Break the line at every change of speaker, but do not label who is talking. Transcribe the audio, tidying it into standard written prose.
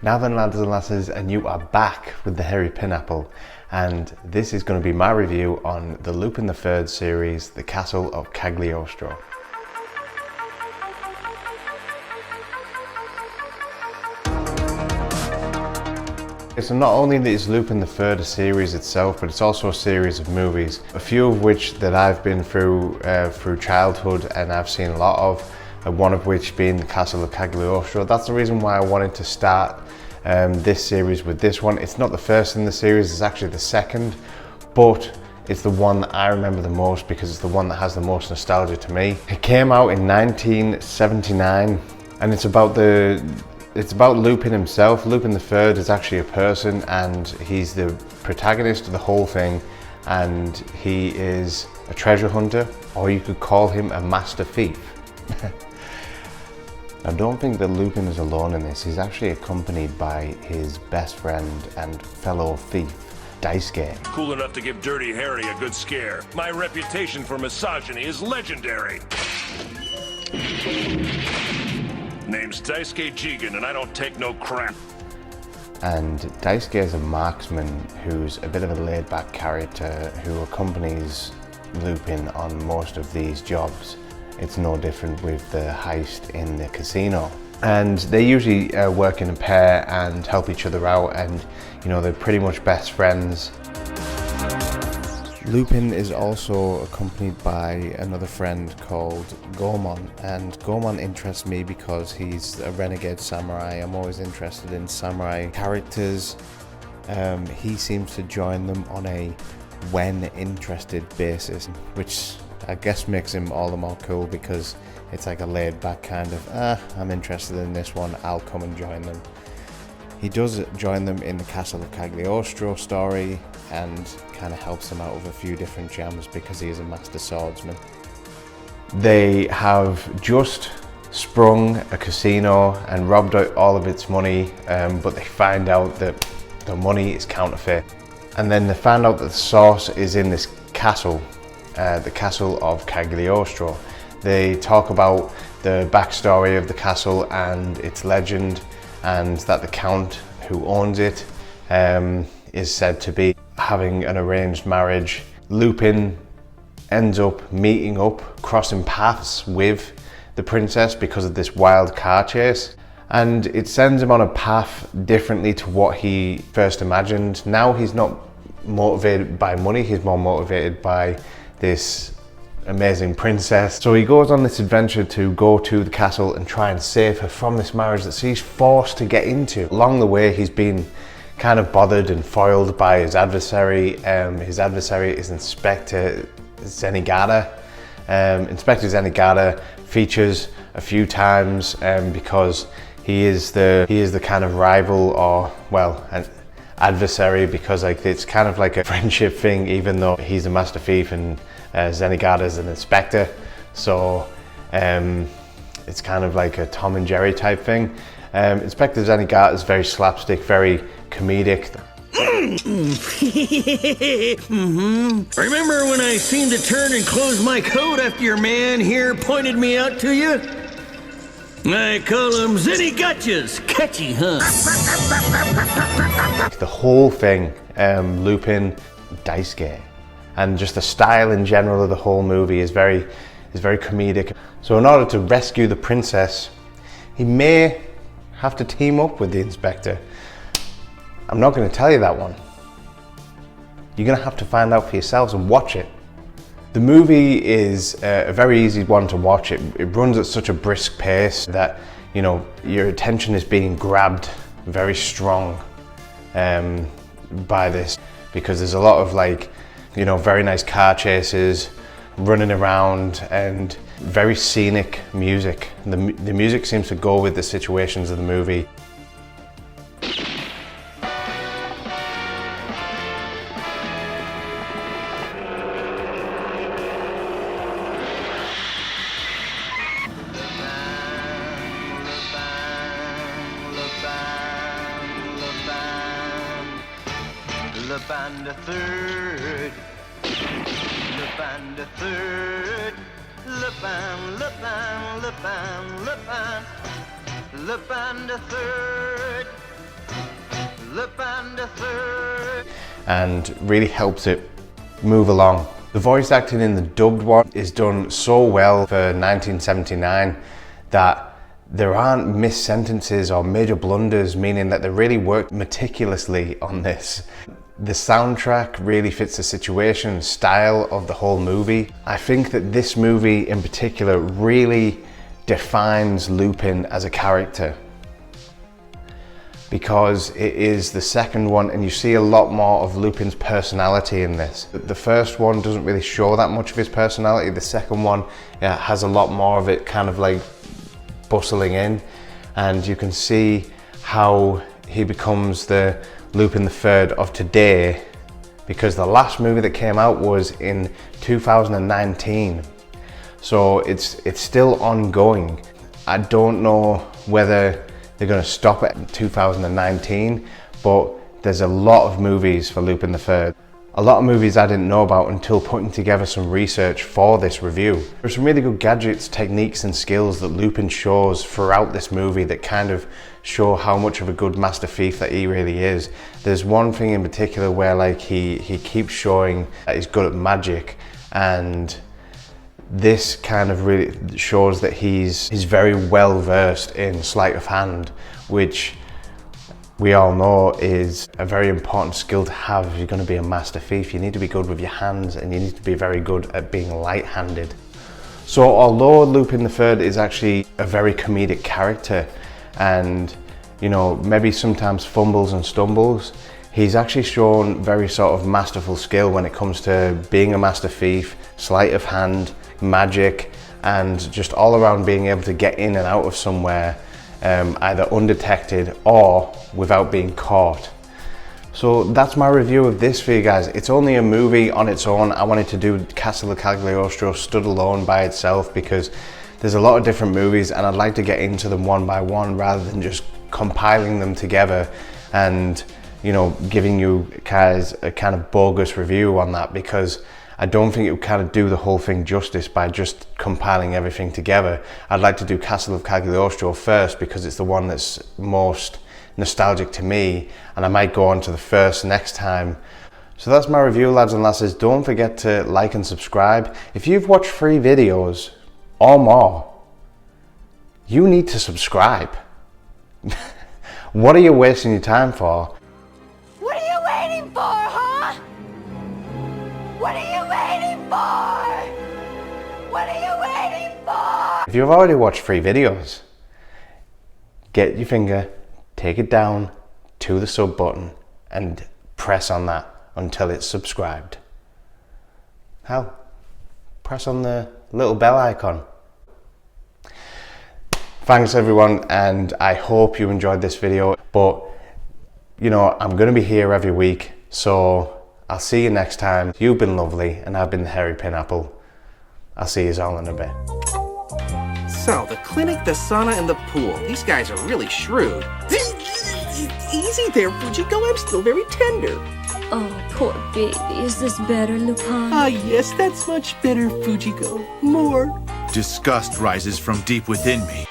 Now then, lads and lasses, and you are back with the Hairy Pineapple, and this is going to be my review on the Lupin the Third series, The Castle of Cagliostro. So not only is Lupin the Third a series itself, but it's also a series of movies, a few of which that I've been through childhood and I've seen a lot of, and one of which being The Castle of Cagliostro. That's the reason why I wanted to start this series with this one. It's not the first in the series, it's actually the second, but it's the one that I remember the most because it's the one that has the most nostalgia to me. It came out in 1979 and it's about Lupin himself. Lupin the Third is actually a person and he's the protagonist of the whole thing, and he is a treasure hunter, or you could call him a master thief. I don't think that Lupin is alone in this. He's actually accompanied by his best friend and fellow thief, Daisuke.
Cool enough to give Dirty Harry a good scare. My reputation for misogyny is legendary. Name's Daisuke Jigen, and I don't take no crap.
And Daisuke is a marksman who's a bit of a laid-back character who accompanies Lupin on most of these jobs. It's no different with the heist in the casino. And they usually work in a pair and help each other out, and you know, they're pretty much best friends. Lupin is also accompanied by another friend called Goemon, and Goemon interests me because he's a renegade samurai. I'm always interested in samurai characters. He seems to join them on a when interested basis, which I guess makes him all the more cool because it's like a laid back kind of, I'm interested in this one, I'll come and join them. He does join them in the Castle of Cagliostro story and kind of helps them out with a few different jams because he is a master swordsman. They have just sprung a casino and robbed out all of its money, but they find out that the money is counterfeit. And then they find out that the source is in this castle, the Castle of Cagliostro. They talk about the backstory of the castle and its legend, and that the count who owns it is said to be having an arranged marriage. Lupin ends up meeting up, crossing paths with the princess because of this wild car chase, and it sends him on a path differently to what he first imagined. Now he's not motivated by money, he's more motivated by this amazing princess. So he goes on this adventure to go to the castle and try and save her from this marriage that he's forced to get into. Along the way, he's been kind of bothered and foiled by his adversary. His adversary is Inspector Zenigata. Inspector Zenigata features a few times because he is the kind of rival, or well, an adversary, because like it's kind of like a friendship thing, even though he's a master thief and Zenigata is an inspector. So it's kind of like a Tom and Jerry type thing. Inspector Zenigata is very slapstick, very comedic.
Remember when I seemed to turn and close my coat after your man here pointed me out to you? I call them Zenigachas. Catchy, huh?
The whole thing, Lupin, Daisuke, and just the style in general of the whole movie is very comedic. So in order to rescue the princess, he may have to team up with the inspector. I'm not going to tell you that one. You're going to have to find out for yourselves and watch it. The movie is a very easy one to watch. It runs at such a brisk pace that, you know, your attention is being grabbed very strong by this, because there's a lot of, like, you know, very nice car chases, running around, and very scenic music. The music seems to go with the situations of the movie.
Lupin the Third, Lupin the Third, Lupin, Lupin, Lupin, Lupin, Lupin the Third. Lupin the Third.
And really helps it move along. The voice acting in the dubbed one is done so well for 1979 that there aren't missed sentences or major blunders, meaning that they really worked meticulously on this. The soundtrack really fits the situation, style of the whole movie. I think that this movie in particular really defines Lupin as a character, because it is the second one and you see a lot more of Lupin's personality in this. The first one doesn't really show that much of his personality. The second one has a lot more of it kind of like bustling in, and you can see how he becomes the Lupin the Third of today, because the last movie that came out was in 2019. So it's still ongoing. I don't know whether they're going to stop it in 2019, but there's a lot of movies for Lupin the Third. A lot of movies I didn't know about until putting together some research for this review. There's some really good gadgets, techniques and skills that Lupin shows throughout this movie that kind of show how much of a good master thief that he really is. There's one thing in particular where like he keeps showing that he's good at magic, and this kind of really shows that he's very well versed in sleight of hand, which we all know is a very important skill to have if you're going to be a master thief. You need to be good with your hands, and you need to be very good at being light-handed. So although Lupin the Third is actually a very comedic character and, you know, maybe sometimes fumbles and stumbles, he's actually shown very sort of masterful skill when it comes to being a master thief, sleight of hand, magic, and just all around being able to get in and out of somewhere either undetected or without being caught. So that's my review of this for you guys. It's only a movie on its own. I wanted to do Castle of Cagliostro stood alone by itself because there's a lot of different movies and I'd like to get into them one by one rather than just compiling them together and, you know, giving you guys a kind of bogus review on that, because I don't think it would kind of do the whole thing justice by just compiling everything together. I'd like to do Castle of Cagliostro first because it's the one that's most nostalgic to me, and I might go on to the first next time. So that's my review, lads and lasses. Don't forget to like and subscribe. If you've watched 3 videos or more, you need to subscribe. What are you wasting your time for?
What are you waiting for, huh? What are you waiting for? What are you waiting for?
If you've already watched 3 videos, get your finger, take it down to the sub button and press on that until it's subscribed. Hell, press on the little bell icon. Thanks everyone, and I hope you enjoyed this video, but you know, I'm gonna be here every week, so I'll see you next time. You've been lovely, and I've been the Hairy Pineapple. I'll see you all in a bit.
So, the clinic, the sauna, and the pool. These guys are really shrewd. Easy there, Fujiko. I'm still very tender.
Oh, poor baby. Is this better, Lupin?
Yes, that's much better, Fujiko. More.
Disgust rises from deep within me.